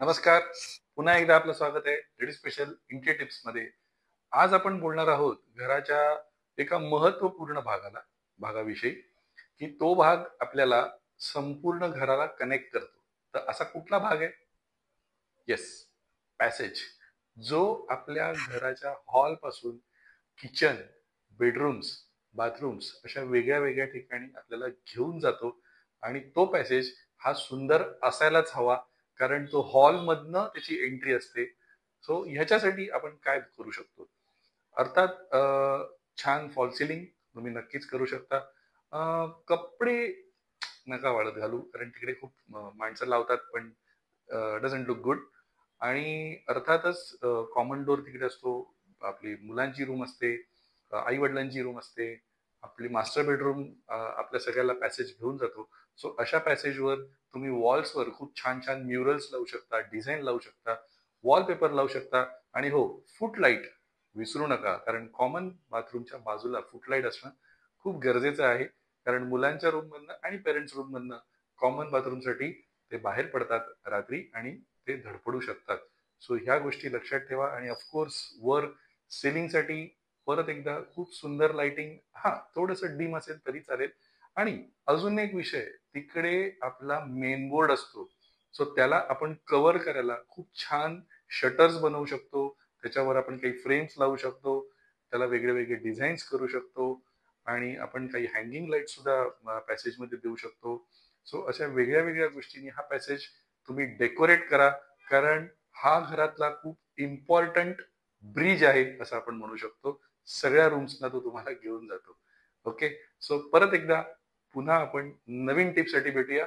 नमस्कार. पुन्हा एकदा आपलं स्वागत आहे लेडी स्पेशल इंटी टिप्स मध्ये. आज आपण बोलणार आहोत घराच्या एका महत्वपूर्ण भागाविषयी, की तो भाग आपल्याला संपूर्ण घराला कनेक्ट करतो. तर असा कुठला भाग आहे? Yes, passage. जो आपल्या घराच्या हॉल पासून किचन, बेडरूम्स, बाथरूम्स अशा वेगळ्या वेगळ्या ठिकाणी आपल्याला घेऊन जातो. आणि तो पॅसेज हा सुंदर असायलाच हवा, कारण तो हॉलमधनं त्याची एंट्री असते. सो ह्याच्यासाठी आपण काय करू शकतो? अर्थात छान फॉल सिलिंग तुम्ही नक्कीच करू शकता. कपडे नका वाळत घालू, कारण तिकडे खूप माणसं लावतात, पण डझंट लुक गुड. आणि अर्थातच कॉमन डोअर तिकडे असतो. आपली मुलांची रूम असते, आई वडिलांची रूम असते, आपली मास्टर बेडरूम आपल्या सगळ्याला पॅसेज घेऊन जातो. सो अशा पॅसेजवर तुम्ही वॉल्सवर खूप छान छान म्युरल्स लावू शकता, डिझाईन लावू शकता, वॉलपेपर लावू शकता. आणि हो, फुट लाईट विसरू नका, कारण कॉमन बाथरूमच्या बाजूला फुटलाईट असणं खूप गरजेचं आहे. कारण मुलांच्या रूम मधनं आणि पेरेंट्स रूम मधनं कॉमन बाथरूमसाठी ते बाहेर पडतात रात्री आणि ते धडपडू शकतात. सो ह्या गोष्टी लक्षात ठेवा. आणि ऑफकोर्स वर सेलिंगसाठी परत एकदा खूप सुंदर लाइटिंग, हा थोडस डिम असेल तरी चालेल. आणि अजून एक विषय, तिकडे आपला मेन बोर्ड असतो. सो त्याला आपण कव्हर करायला खूप छान शटर्स बनवू शकतो. त्याच्यावर आपण काही फ्रेम्स लावू शकतो, त्याला वेगळे वेगळे डिझाईन्स करू शकतो. आणि आपण काही हँगिंग लाईट सुद्धा पॅसेजमध्ये देऊ शकतो. सो अशा वेगळ्या वेगळ्या गोष्टींनी हा पॅसेज तुम्ही डेकोरेट करा, कारण हा घरातला खूप इम्पॉर्टंट ब्रिज आहे असं आपण म्हणू शकतो. सगळ्या रूम्सना तो तुम्हाला घेऊन जातो. ओके. सो परत एकदा पुन्हा आपण नवीन टिप्ससाठी भेटूया.